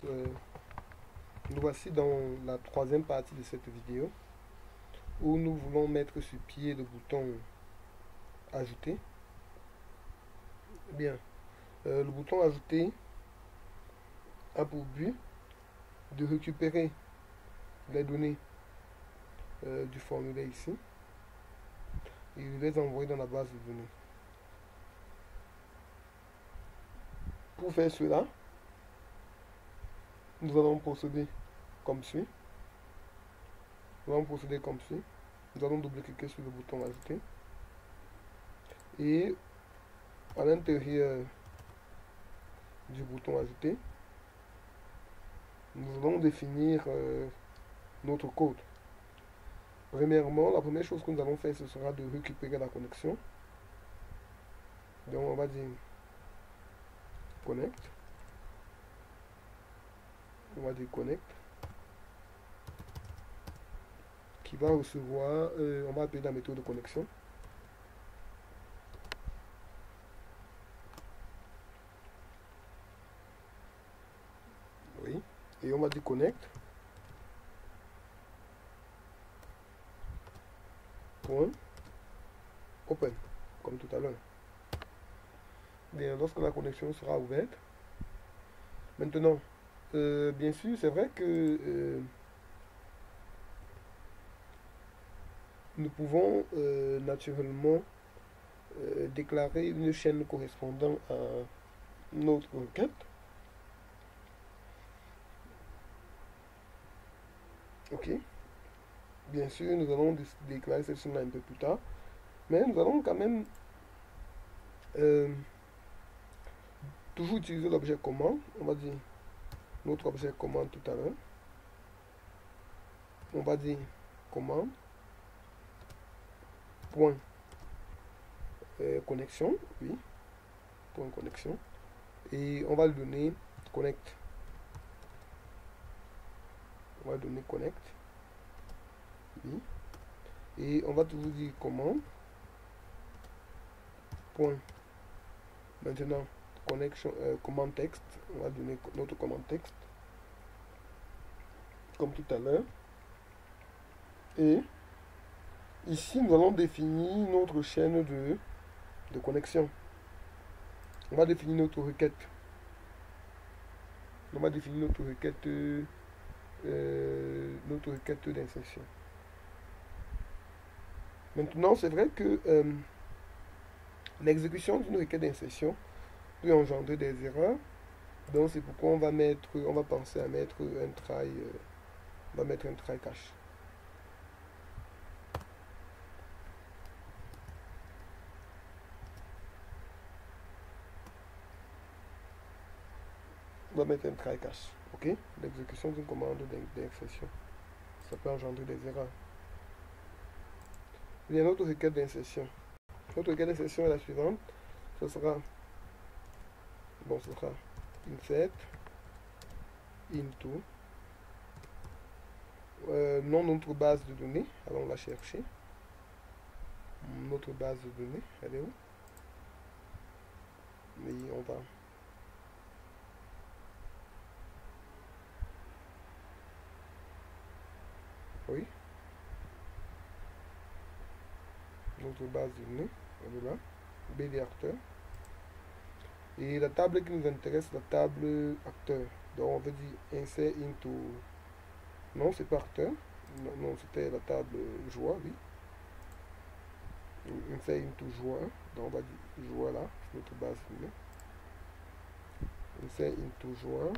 nous voici dans la troisième partie de cette vidéo où nous voulons mettre sur pied le bouton ajouter. Bien, le bouton ajouter a pour but de récupérer les données du formulaire ici et de les envoyer dans la base de données. Pour faire cela, nous allons procéder comme suit. Nous allons procéder comme suit. Nous allons double-cliquer sur le bouton ajouter. Et à l'intérieur du bouton ajouter, nous allons définir notre code. Premièrement, la première chose que nous allons faire, ce sera de récupérer la connexion. Donc on va dire connect. On va dire connect. Qui va recevoir, on va appeler la méthode de connexion. Oui. Et on va dire connect. Point. Open. Comme tout à l'heure. Bien, lorsque la connexion sera ouverte. Maintenant, bien sûr, c'est vrai que nous pouvons naturellement déclarer une chaîne correspondant à notre requête. Ok. Bien sûr, nous allons déclarer cette chaîne-là un peu plus tard. Mais nous allons quand même toujours utiliser l'objet commande. On va dire notre objet commande tout à l'heure. On va dire commande. Point connexion, oui, point connexion, et on va lui donner connect. On va donner connect, oui, et on va toujours dire commande. Point. Maintenant, connexion, commande texte. On va donner notre commande texte, comme tout à l'heure, et ici, nous allons définir notre chaîne de connexion. On va définir notre requête. On va définir notre requête d'insertion. Maintenant, c'est vrai que l'exécution d'une requête d'insertion peut engendrer des erreurs. Donc, c'est pourquoi on va penser à mettre un try, on va mettre un try catch. On va mettre un try catch, ok? L'exécution d'une commande d'insertion, ça peut engendrer des erreurs. Il y a notre requête d'insertion. Notre requête d'insertion est la suivante. Ce sera, bon, ce sera insert into non notre base de données. Allons la chercher. Notre base de données, elle est où? Mais on va oui, notre base de données, elle est là, BD acteur. Et la table qui nous intéresse, la table acteur. Donc on veut dire insert into, non c'est pas acteur, non c'était la table joueur, oui. Insert into joueur, donc on va dire joueur là, notre base de données. Insert into joueur.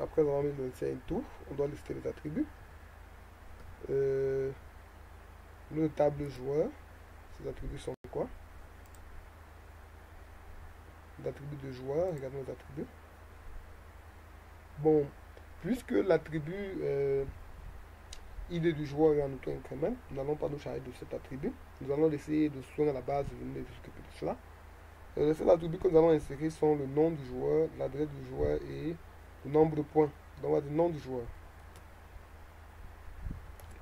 Après avoir mis le insert into, on doit lister les attributs. Le table joueur, ces attributs sont quoi? L'attribut de joueur, regardons les attributs. Bon, puisque l'attribut ID du joueur est en auto-incrément, nous n'allons pas nous charger de cet attribut. Nous allons essayer de soigner à la base de données de s'occuper de cela. Les seuls attributs que nous allons insérer sont le nom du joueur, l'adresse du joueur et le nombre de points. Donc on va dire nom du joueur.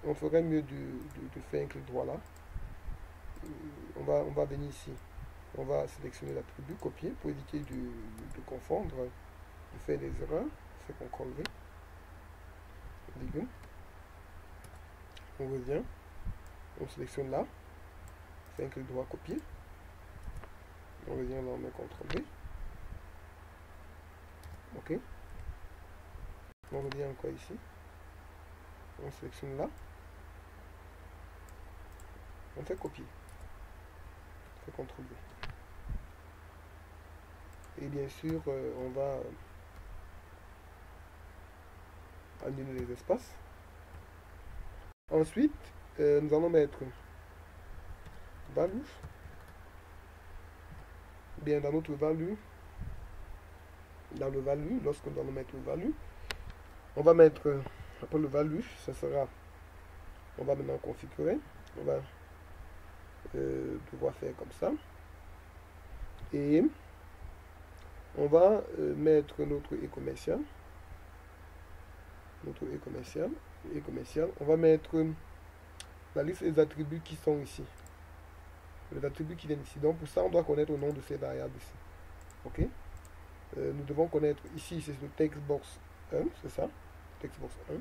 On ferait mieux de faire un clic droit là. On va venir ici. On va sélectionner l'attribut, copier pour éviter de confondre, de faire des erreurs. C'est CTRL V. On revient, on sélectionne là, c'est un clic droit copier. On revient là, on met CTRL V. Ok. On revient encore ici. On sélectionne là. On fait copier. On fait CTRL V. Et bien sûr, on va annuler les espaces. Ensuite, nous allons mettre value. Bien, dans notre value, dans le value, lorsque nous allons mettre le value, on va mettre, après le value, ce sera, on va maintenant configurer, on va devoir faire comme ça. Et on va mettre notre e-commercial. Notre e-commercial. On va mettre la liste des attributs qui sont ici. Les attributs qui viennent ici. Donc pour ça, on doit connaître le nom de ces variables ici. Ok. Nous devons connaître ici, c'est le textbox 1, c'est ça. Textbox 1,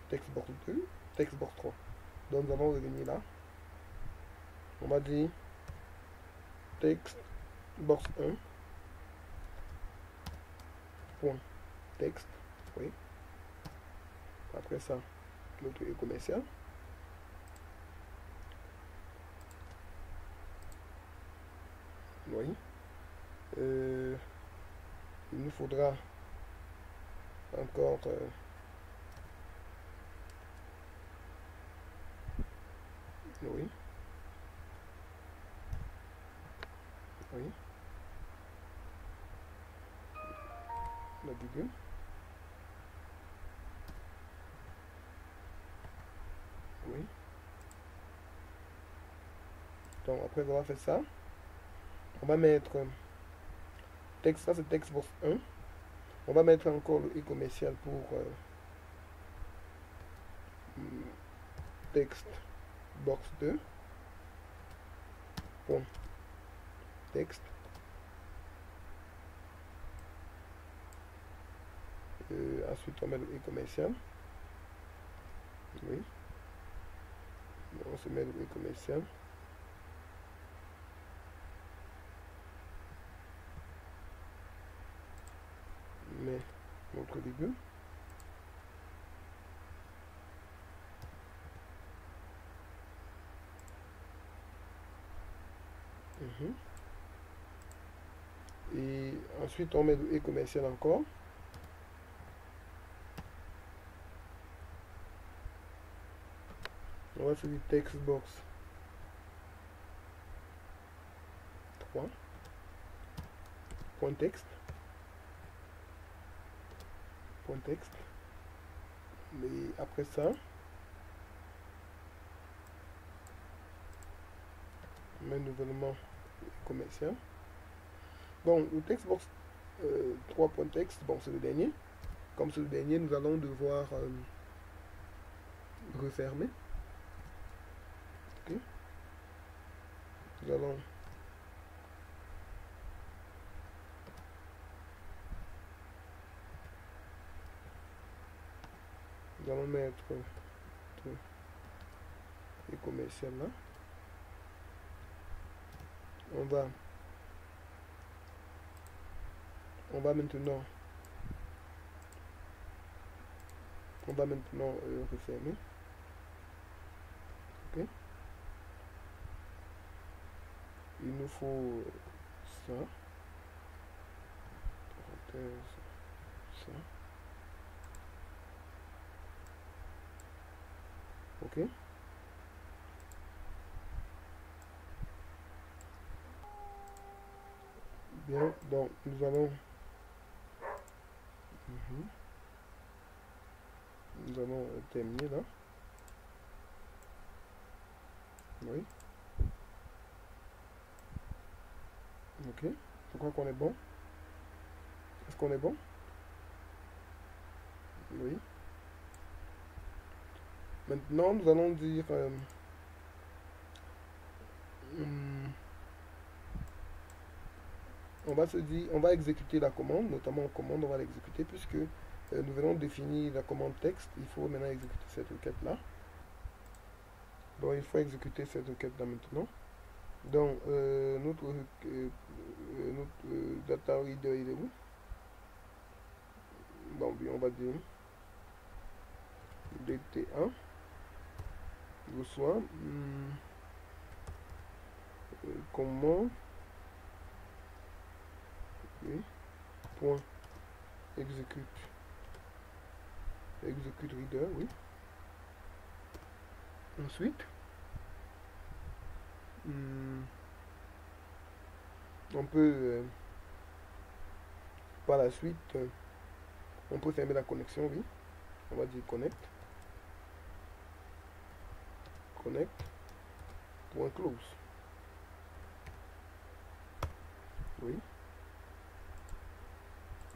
textbox 2, textbox 3. Donc nous allons revenir là. On va dire textbox 1. Point texte. Oui. Après ça, notre e-commercial. Oui. Il nous faudra encore oui. Oui. La virgule. Oui. Donc après avoir fait ça, on va mettre texte, ça c'est textbox 1. On va mettre encore le e-commercial pour textbox 2. Point texte. Ensuite on met le e-commercial. Oui. On se met le e-commercial. Mais notre virgule. Et ensuite on met le e-commercial encore. On va faire du textbox 3. Point texte. Point texte. Mais après ça, on met nouvellement commercial. Bon, le textbox 3 point texte, bon c'est le dernier. Comme c'est le dernier, nous allons devoir refermer. Ok. Nous allons mettre les commerciales là. On va maintenant refermer. Ok. Il nous faut ça. Ça. Ok. Bien, donc nous allons terminer là. Oui. Ok. Je crois qu'on est bon. Est-ce qu'on est bon? Oui. Maintenant, nous allons dire on va se dire, on va exécuter la commande, notamment en commande, on va l'exécuter puisque nous venons de définir la commande texte. Il faut maintenant exécuter cette requête-là. Donc, il faut exécuter cette requête-là maintenant. Donc, notre data reader, il est où? Bon, on va dire dt1 reçoit comment oui, point exécute reader, oui. Ensuite, on peut par la suite on peut fermer la connexion, oui. On va dire connect point close, oui.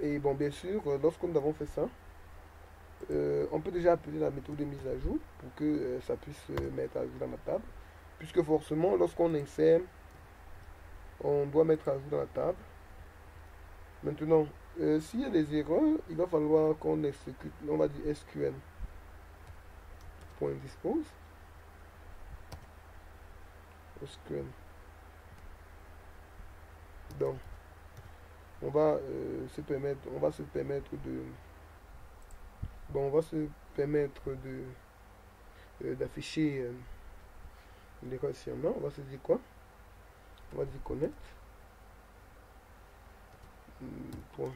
Et bon, bien sûr, lorsque nous avons fait ça, on peut déjà appeler la méthode de mise à jour pour que ça puisse se mettre à jour dans la table, puisque forcément lorsqu'on insère, on doit mettre à jour dans la table. Maintenant, s'il y a des erreurs, il va falloir qu'on exécute, on va dire SQL.dispose, SQL. Donc, on va se permettre de, bon, on va se permettre de d'afficher l'erreur sciemment. On va se dire quoi? On va dire connect point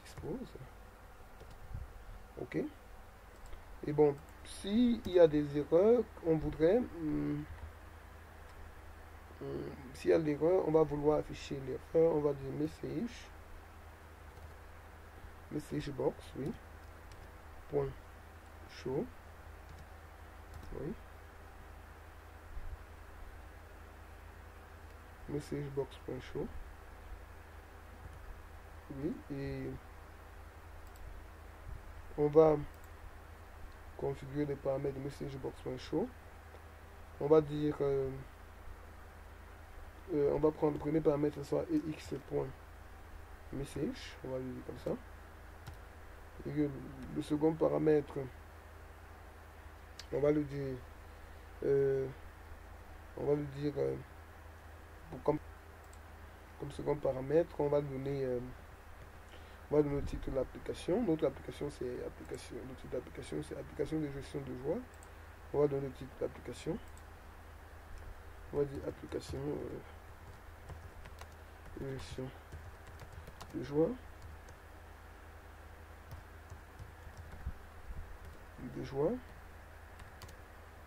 dispose. Ok. Et bon, s'il y a des erreurs, on voudrait s'il y a l'erreur, on va vouloir afficher l'erreur. On va dire message box, oui, point show, oui, message box point show, oui, et on va configurer les paramètres de message box point show. On va dire on va prendre le premier paramètre, soit ex.message, on va le dire comme ça. Et le second paramètre, on va le dire comme second paramètre, on va donner le titre de l'application. Notre application c'est application, le titre d'application c'est application de gestion de joueurs. On va donner le titre d'application. On va dire application gestion de joueurs.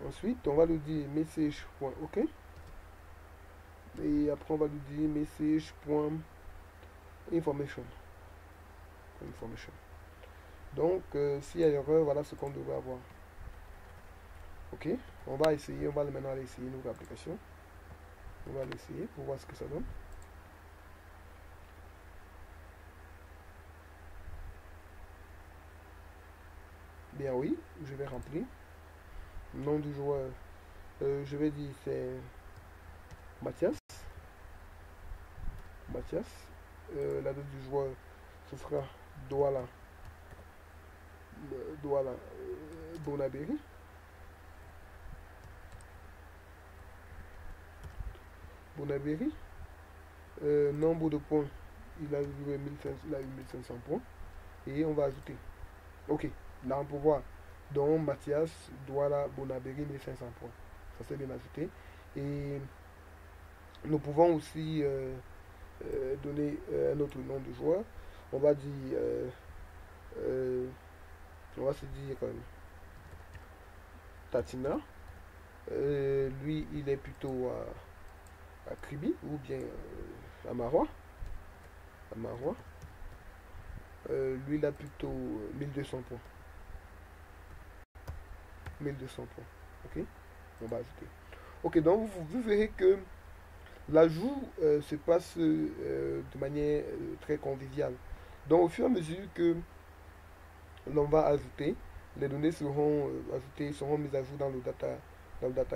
Ensuite, on va lui dire message.ok. Et après, on va lui dire message.information. Donc, s'il y a erreur, voilà ce qu'on devrait avoir. Ok, on va essayer, on va maintenant aller essayer notre application. On va l'essayer pour voir ce que ça donne. Bien oui, je vais remplir. Nom du joueur, je vais dire c'est Mathias. La date du joueur, ce sera Douala Bonaberi. Nombre de points, il a eu 1500 points. Et on va ajouter. Ok, là on peut voir. Donc Mathias Douala Bonaberi 1500 points. Ça c'est bien ajouté. Et nous pouvons aussi donner un autre nom de joueur. On va dire on va se dire Tatina. Lui il est plutôt à Kribi ou bien à Marois. Lui il a plutôt 1200 points. 1200 points. Ok, on va ajouter. Ok, donc vous verrez que l'ajout se passe de manière très conviviale. Donc au fur et à mesure que l'on va ajouter, les données seront ajoutées, seront mises à jour dans le data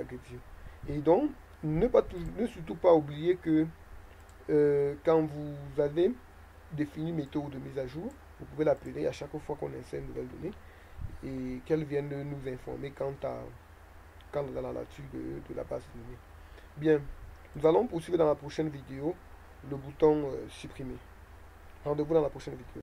grid view. Et donc, ne surtout pas oublier que quand vous avez défini une méthode de mise à jour, vous pouvez l'appeler à chaque fois qu'on insère une nouvelle donnée et qu'elle vienne nous informer quant à la nature de la base de données. Bien, nous allons poursuivre dans la prochaine vidéo le bouton supprimer. Rendez-vous dans la prochaine vidéo.